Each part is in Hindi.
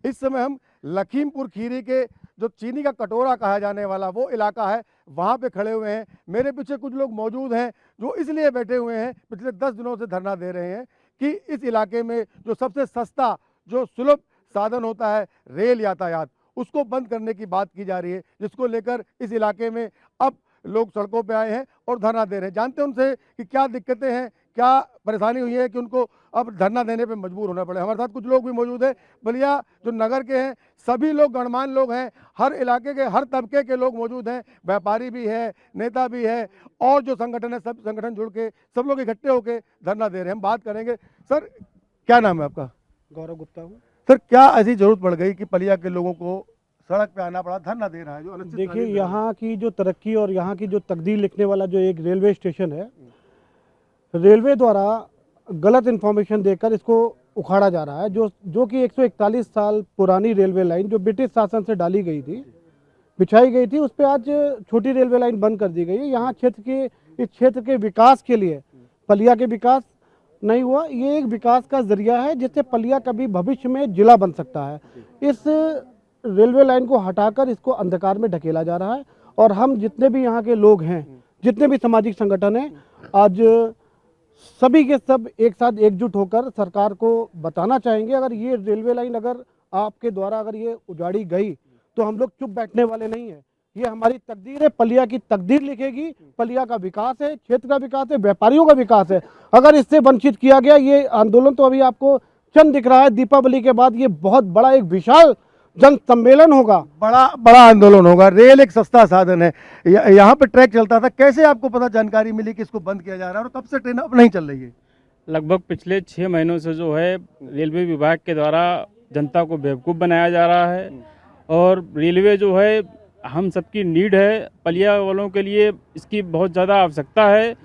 इस समय हम लखीमपुर खीरी के जो चीनी का कटोरा कहा जाने वाला वो इलाका है, वहाँ पे खड़े हुए हैं। मेरे पीछे कुछ लोग मौजूद हैं जो इसलिए बैठे हुए हैं, पिछले 10 दिनों से धरना दे रहे हैं कि इस इलाके में जो सबसे सस्ता, जो सुलभ साधन होता है रेल यातायात, उसको बंद करने की बात की जा रही है, जिसको लेकर इस इलाके में अब लोग सड़कों पे आए हैं और धरना दे रहे हैं। जानते हैं उनसे कि क्या दिक्कतें हैं, क्या परेशानी हुई है कि उनको अब धरना देने पे मजबूर होना पड़े। हमारे साथ कुछ लोग भी मौजूद हैं। बलिया जो नगर के हैं, सभी लोग गणमान्य लोग हैं, हर इलाके के हर तबके के लोग मौजूद हैं, व्यापारी भी है, नेता भी है, और जो संगठन है सब संगठन जुड़ के सब लोग इकट्ठे होकर धरना दे रहे हैं। हम बात करेंगे। सर, क्या नाम है आपका? गौरव गुप्ता हूँ। सर, क्या ऐसी जरूरत पड़ गई कि पलिया के लोगों को सड़क पे आना पड़ा, धरना दे रहा है जो अनिश्चित? देखिए, यहाँ की जो तरक्की और यहाँ की जो तकदीर लिखने वाला जो एक रेलवे स्टेशन है, रेलवे द्वारा गलत इन्फॉर्मेशन देकर इसको उखाड़ा जा रहा है। जो कि 141 साल पुरानी रेलवे लाइन जो ब्रिटिश शासन से डाली गई थी, बिछाई गई थी, उस पर आज छोटी रेलवे लाइन बंद कर दी गई है। यहाँ इस क्षेत्र के विकास के लिए, पलिया के विकास नहीं हुआ, ये एक विकास का जरिया है जिससे पलिया कभी भविष्य में जिला बन सकता है। इस रेलवे लाइन को हटाकर इसको अंधकार में ढकेला जा रहा है और हम जितने भी यहाँ के लोग हैं, जितने भी सामाजिक संगठन हैं, आज सभी के सब एक साथ एकजुट होकर सरकार को बताना चाहेंगे, अगर ये रेलवे लाइन अगर आपके द्वारा अगर ये उजाड़ी गई तो हम लोग चुप बैठने वाले नहीं है। ये हमारी तकदीर है, पलिया की तकदीर लिखेगी। पलिया का विकास है, क्षेत्र का विकास है, व्यापारियों का विकास है। अगर इससे वंचित किया गया, ये आंदोलन तो अभी आपको चंद दिख रहा है, दीपावली के बाद ये बहुत बड़ा एक विशाल जन सम्मेलन होगा, बड़ा आंदोलन होगा। रेल एक सस्ता साधन है, यहाँ पे ट्रैक चलता था, कैसे आपको पता जानकारी मिली कि इसको बंद किया जा रहा है और कब से ट्रेन अब नहीं चल रही है? लगभग पिछले 6 महीनों से जो है रेलवे विभाग के द्वारा जनता को बेवकूफ़ बनाया जा रहा है और रेलवे जो है हम सबकी नीड है, पलिया वालों के लिए इसकी बहुत ज़्यादा आवश्यकता है।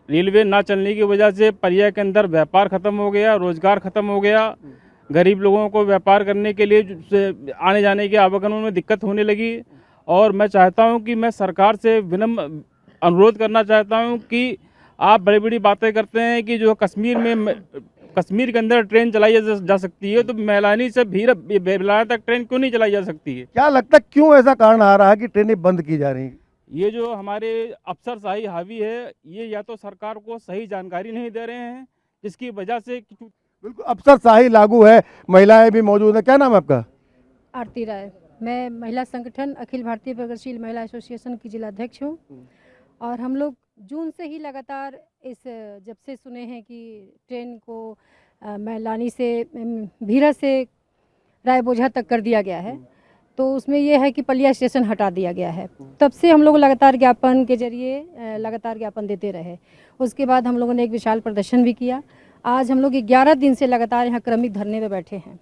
रेलवे ना चलने की वजह से पलिया के अंदर व्यापार ख़त्म हो गया, रोज़गार ख़त्म हो गया, गरीब लोगों को व्यापार करने के लिए आने जाने के आवागमन में दिक्कत होने लगी। और मैं चाहता हूं कि मैं सरकार से विनम्र अनुरोध करना चाहता हूं कि आप बड़ी बड़ी बातें करते हैं कि जो कश्मीर के अंदर ट्रेन चलाई जा सकती है, तो मैलानी से बेलाना तक ट्रेन क्यों नहीं चलाई जा सकती है? क्या लगता है क्यों ऐसा कारण आ रहा है कि ट्रेनें बंद की जा रही हैं? ये जो हमारे अफसरशाही हावी है, ये या तो सरकार को सही जानकारी नहीं दे रहे हैं, जिसकी वजह से बिल्कुल अफसरशाही लागू है। महिलाएं भी मौजूद है। क्या नाम है आपका? आरती राय। मैं महिला संगठन अखिल भारतीय प्रगतिशील महिला एसोसिएशन की जिला अध्यक्ष हूँ और हम लोग जून से ही लगातार जब से सुने हैं कि ट्रेन को मैलानी से भीरा से रायबोझा तक कर दिया गया है, तो उसमें यह है कि पलिया स्टेशन हटा दिया गया है। तब से हम लोग लगातार ज्ञापन के जरिए लगातार ज्ञापन देते रहे। उसके बाद हम लोगों ने एक विशाल प्रदर्शन भी किया। आज हम लोग 11 दिन से लगातार यहाँ क्रमिक धरने पे बैठे हैं,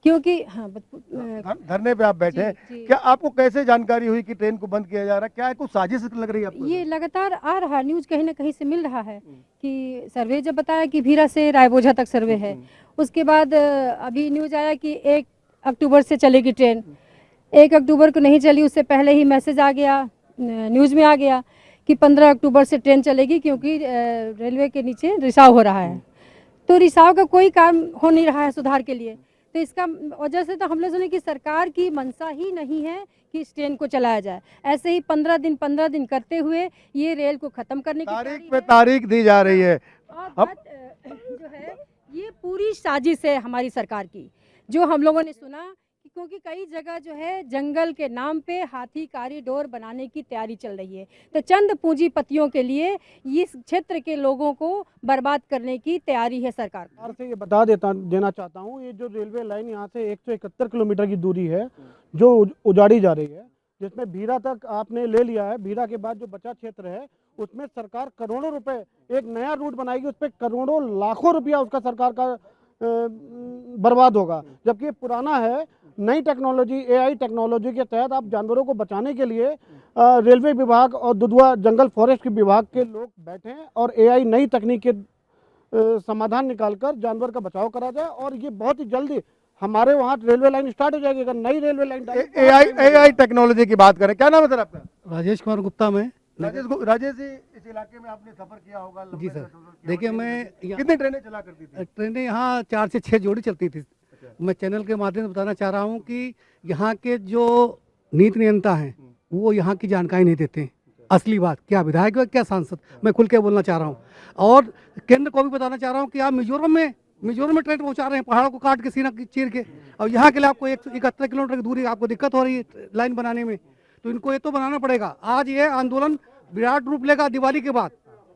क्योंकि धरने पे आप बैठे हैं। क्या आपको कैसे जानकारी हुई कि ट्रेन को बंद किया जा रहा है? क्या कुछ साजिश लग रही है आपको? ये लगातार आ रहा है, न्यूज कहीं ना कहीं से मिल रहा है कि सर्वे जब बताया कि भीरा से रायबोझा तक सर्वे है, उसके बाद अभी न्यूज आया कि 1 अक्टूबर से चलेगी ट्रेन। 1 अक्टूबर को नहीं चली, उससे पहले ही मैसेज आ गया, न्यूज में आ गया कि 15 अक्टूबर से ट्रेन चलेगी, क्योंकि रेलवे के नीचे रिसाव हो रहा है। तो रिसाव का कोई काम हो नहीं रहा है सुधार के लिए, तो इसका वजह से तो हम लोग सुने कि सरकार की मंशा ही नहीं है कि इस ट्रेन को चलाया जाए। ऐसे ही 15 दिन करते हुए ये रेल को खत्म करने की तारीख पे तारीख दी जा रही है। और बात जो है ये पूरी साजिश है हमारी सरकार की, जो हम लोगों ने सुना, क्योंकि कई जगह जो है जंगल के नाम पे हाथी कॉरिडोर बनाने की तैयारी चल रही है। तो चंद पूंजीपतियों के लिए इस क्षेत्र के लोगों को बर्बाद करने की तैयारी है सरकार से। ये बता देना चाहता हूँ, ये जो रेलवे लाइन यहाँ से 171 किलोमीटर की दूरी है जो उजाड़ी जा रही है, जिसमें भीरा तक आपने ले लिया है। भीरा के बाद जो बचा क्षेत्र है उसमें सरकार करोड़ों रुपए, एक नया रूट बनाएगी, उस पर करोड़ों लाखों रुपया उसका सरकार का बर्बाद होगा। जबकि पुराना है, नई टेक्नोलॉजी, AI टेक्नोलॉजी के तहत आप जानवरों को बचाने के लिए रेलवे विभाग और दुधवा जंगल फॉरेस्ट के विभाग के लोग बैठे हैं और AI नई तकनीक के समाधान निकालकर जानवर का बचाव करा जाए। और ये बहुत ही जल्दी हमारे वहाँ रेलवे लाइन स्टार्ट हो जाएगी। अगर नई रेलवे लाइन AI टेक्नोलॉजी की बात करें, क्या नाम है सर आपका? राजेश कुमार गुप्ता। मैं राजेश जी, इस इलाके में आपने सफर किया होगा? जी सर, देखिए मैं कितनी ट्रेनें चला करती थी? ट्रेनें यहाँ 4 से 6 जोड़ी चलती थी। मैं चैनल के माध्यम से बताना चाह रहा हूँ कि यहाँ के जो नीति नियंता हैं वो यहाँ की जानकारी नहीं देते हैं। असली बात क्या विधायक हो क्या सांसद, मैं खुल के बोलना चाह रहा हूँ। और केंद्र को भी बताना चाह रहा हूँ कि आप मिजोरम में ट्रेन पहुँचा रहे हैं, पहाड़ों को काट के सीना चीर के, और यहाँ के लिए आपको 171 किलोमीटर की दूरी आपको दिक्कत हो रही है लाइन बनाने में। तो इनको ये तो बनाना पड़ेगा। आज ये आंदोलन विराट रूप लेगा दिवाली के बाद,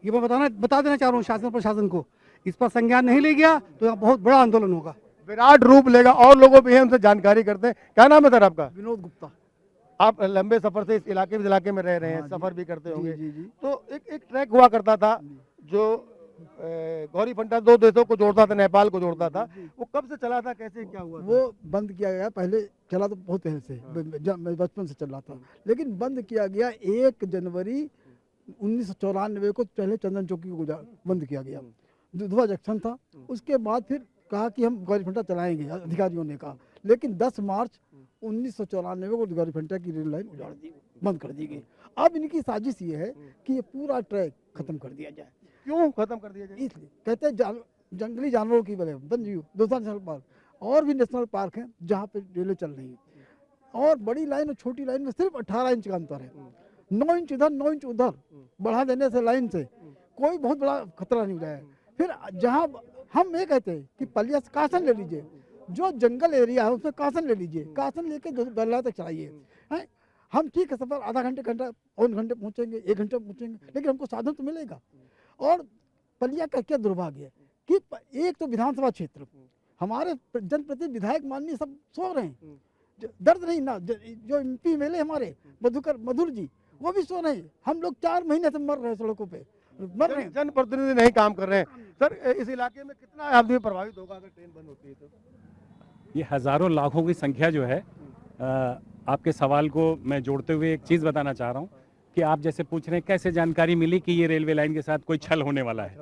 ये मैं बता देना चाह रहा हूँ शासन प्रशासन को। इस पर संज्ञान नहीं ले गया तो यहाँ बहुत बड़ा आंदोलन होगा, विराट रूप लेगा। और लोगों भी हैं, उनसे जानकारी करते हैं। क्या नाम है सर आपका? विनोद गुप्ता। आप लंबे सफर से इस इलाके में रह रहे हैं, हाँ, सफर भी करते होंगे। जी। तो एक ट्रैक हुआ करता था जो गौरी फंटा दो देशों को जोड़ता था, नेपाल को जोड़ता था, वो कब से चला था, कैसे क्या हुआ था? वो बंद किया गया। पहले चला तो बहुत पहले से, बचपन से चल रहा था, लेकिन बंद किया गया 1 जनवरी 1994 को। पहले चंदन चौकी को बंद किया गया, दुधवा जंक्शन था। उसके बाद फिर कहा कि हम गौरीफंटा चलाएंगे, अधिकारियों ने कहा। लेकिन 10 मार्च 1994 को गौरीफंटा की रेल लाइन उजाड़ दी, बंद कर दी गई। अब इनकी साजिश ये है कि ये पूरा ट्रैक खत्म कर दिया जाए। क्यों खत्म कर दिया जाए? इसलिए कहते हैं जंगली जानवरों की वजह वन जीव, दूसरा नेशनल पार्क और भी नेशनल पार्क हैं जहाँ पे रेलें चल रही हैं। और बड़ी लाइन और छोटी लाइन में सिर्फ 18 इंच का अंतर है। 9 इंच इधर 9 इंच उधर बढ़ा देने से लाइन से कोई बहुत बड़ा खतरा नहीं रहा है। फिर जहाँ हम ये कहते हैं कि पलिया से कासन ले लीजिए, जो जंगल एरिया है उसमें कासन ले लीजिए, कासन लेके बल्ला तक चलाइए। हम ठीक है सफर आधा घंटे और घंटे पहुँचेंगे, 1 घंटे पहुँचेंगे, लेकिन हमको साधन तो मिलेगा। और पलिया का क्या दुर्भाग्य है कि एक तो विधानसभा क्षेत्र, हमारे जनप्रतिनिधि विधायक माननीय सब सो रहे हैं, दर्द नहीं ना। जो MP MLA हमारे मधुर जी वो भी सो रहे हैं। हम लोग 4 महीने से मर रहे हैं सड़कों पे, मर रहे हैं। जनप्रतिनिधि नहीं काम कर रहे हैं। सर इस इलाके में कितना आदमी प्रभावित होगा अगर ट्रेन बंद होती है तो? ये हज़ारों लाखों की संख्या जो है। आपके सवाल को मैं जोड़ते हुए एक चीज़ बताना चाह रहा हूँ कि आप जैसे पूछ रहे हैं कैसे जानकारी मिली कि ये रेलवे लाइन के साथ कोई छल होने वाला है।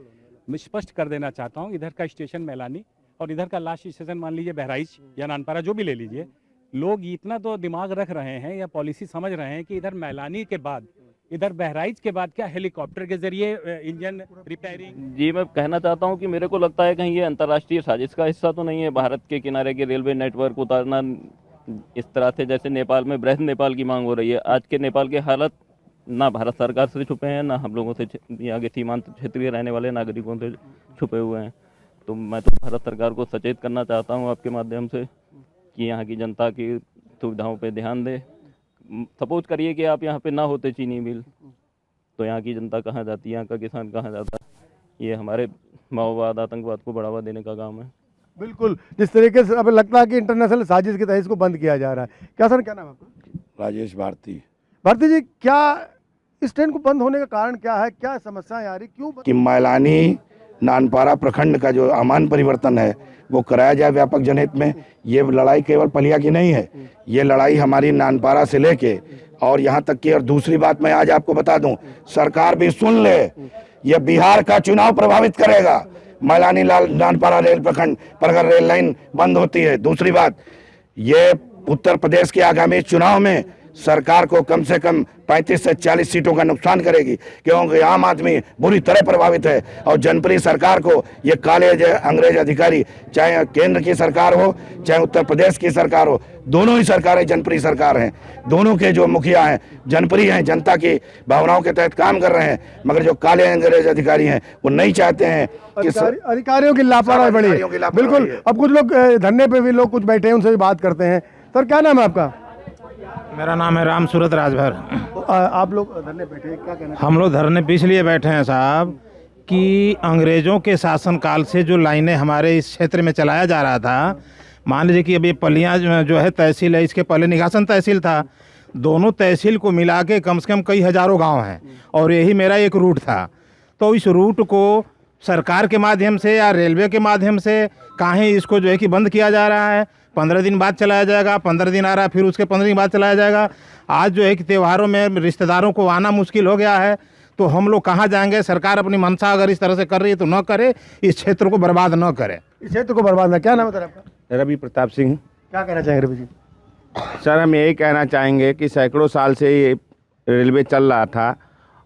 मैं स्पष्ट कर देना चाहता हूँ, इधर का स्टेशन मैलानी और इधर का लास्ट स्टेशन मान लीजिए बहराइच या नानपारा, जो भी ले लीजिए। लोग इतना तो दिमाग रख रहे हैं या पॉलिसी समझ रहे हैं कि इधर मैलानी के बाद, इधर बहराइच के बाद क्या हेलीकॉप्टर के जरिए इंजन रिपेयरिंग। जी मैं कहना चाहता हूं कि मेरे को लगता है कहीं ये अंतर्राष्ट्रीय साजिश का हिस्सा तो नहीं है। भारत के किनारे के रेलवे नेटवर्क उतारना इस तरह से जैसे नेपाल में बृहद नेपाल की मांग हो रही है। आज के नेपाल के हालत ना भारत सरकार से छुपे हैं, ना हम लोगों से, यहाँ के सीमांत क्षेत्र में रहने वाले नागरिकों से छुपे हुए हैं। तो मैं तो भारत सरकार को सचेत करना चाहता हूँ आपके माध्यम से कि यहाँ की जनता की सुविधाओं पे ध्यान दे। सपोज करिए कि आप यहाँ पे ना होते चीनी मिल, तो यहाँ की जनता कहाँ जाती, यहाँ का किसान कहाँ जाता? ये हमारे माओवाद आतंकवाद को बढ़ावा देने का काम है। बिल्कुल, जिस तरीके से अब लगता है कि इंटरनेशनल साजिश के तहत इसको बंद किया जा रहा है। क्या सर, क्या नाम है आपका? राजेश भारती। भारती जी, क्या इस ट्रेन को बंद होने का कारण क्या है, क्या समस्याएं आ रही, क्यों कि मैलानी नानपारा प्रखंड का जो अमान परिवर्तन है वो कराया जाए व्यापक जनहित में। ये लड़ाई केवल पलिया की नहीं है, ये लड़ाई हमारी नानपारा से लेके और यहाँ तक की। और दूसरी बात मैं आज आपको बता दूं, सरकार भी सुन ले, ये बिहार का चुनाव प्रभावित करेगा। मैलानी नानपारा रेल प्रखंड पर अगर रेल लाइन बंद होती है। दूसरी बात, ये उत्तर प्रदेश के आगामी चुनाव में सरकार को कम से कम 35 से 40 सीटों का नुकसान करेगी, क्योंकि आम आदमी बुरी तरह प्रभावित है। और जनप्रिय सरकार को ये काले अंग्रेज अधिकारी, चाहे केंद्र की सरकार हो चाहे उत्तर प्रदेश की सरकार हो, दोनों ही सरकारें जनप्रिय सरकार हैं। दोनों के जो मुखिया हैं जनप्रिय हैं, जनता की भावनाओं के तहत काम कर रहे हैं। मगर जो काले अंग्रेज अधिकारी हैं वो नहीं चाहते हैं कि अधिकारियों की लापरवाही बढ़ी। बिल्कुल, अब कुछ लोग धरने पे भी लोग कुछ बैठे हैं, उनसे भी बात करते हैं। सर क्या नाम है आपका? मेरा नाम है राम सूरत राजभर। आप लोग धरने बैठे हैं, क्या कहना? हम लोग धरने पे इसलिए बैठे हैं साहब कि अंग्रेज़ों के शासनकाल से जो लाइनें हमारे इस क्षेत्र में चलाया जा रहा था, मान लीजिए कि अभी पलियाँ जो है तहसील है, इसके पहले निघासन तहसील था। दोनों तहसील को मिला के कम से कम कई हज़ारों गांव हैं और यही मेरा एक रूट था। तो इस रूट को सरकार के माध्यम से या रेलवे के माध्यम से कहीं इसको जो है कि बंद किया जा रहा है। 15 दिन बाद चलाया जाएगा, 15 दिन आ रहा है, फिर उसके 15 दिन बाद चलाया जाएगा। आज जो है कि त्योहारों में रिश्तेदारों को आना मुश्किल हो गया है, तो हम लोग कहाँ जाएंगे? सरकार अपनी मंशा अगर इस तरह से कर रही है तो न करे, इस क्षेत्र को बर्बाद न करे। इस क्षेत्र को बर्बाद ना। क्या नाम है आपका? रवि प्रताप सिंह। क्या कहना चाहेंगे रवि जी? सर हम यही कहना चाहेंगे कि सैकड़ों साल से ये रेलवे चल रहा था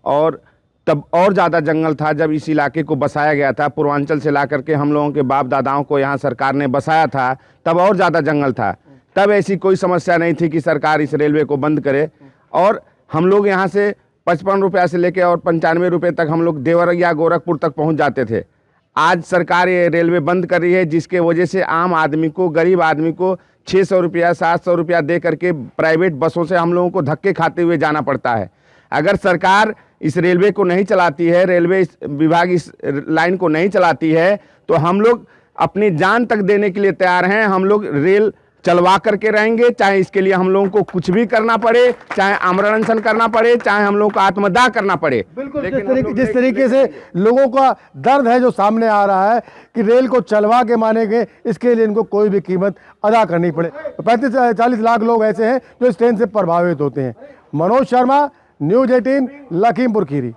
और तब और ज़्यादा जंगल था जब इस इलाके को बसाया गया था। पूर्वांचल से ला करके हम लोगों के बाप दादाओं को यहाँ सरकार ने बसाया था, तब और ज़्यादा जंगल था। तब ऐसी कोई समस्या नहीं थी कि सरकार इस रेलवे को बंद करे। और हम लोग यहाँ से 55 रुपया से लेके और 95 रुपये तक हम लोग देवरिया गोरखपुर तक पहुँच जाते थे। आज सरकार ये रेलवे बंद कर रही है, जिसके वजह से आम आदमी को, गरीब आदमी को 600 रुपया 700 रुपया दे करके प्राइवेट बसों से हम लोगों को धक्के खाते हुए जाना पड़ता है। अगर सरकार इस रेलवे को नहीं चलाती है, रेलवे विभाग इस लाइन को नहीं चलाती है, तो हम लोग अपनी जान तक देने के लिए तैयार हैं। हम लोग रेल चलवा करके रहेंगे, चाहे इसके लिए हम लोगों को कुछ भी करना पड़े, चाहे आमरण अनशन करना पड़े, चाहे हम लोगों को आत्मदाह करना पड़े। बिल्कुल, जिस तरीके से लोगों का दर्द है जो सामने आ रहा है कि रेल को चलवा के मानेंगे, इसके लिए इनको कोई भी कीमत अदा करनी पड़े। 35-40 लाख लोग ऐसे हैं जो इस ट्रेन से प्रभावित होते हैं। मनोज शर्मा, न्यूज़ 18, लखीमपुर खीरी।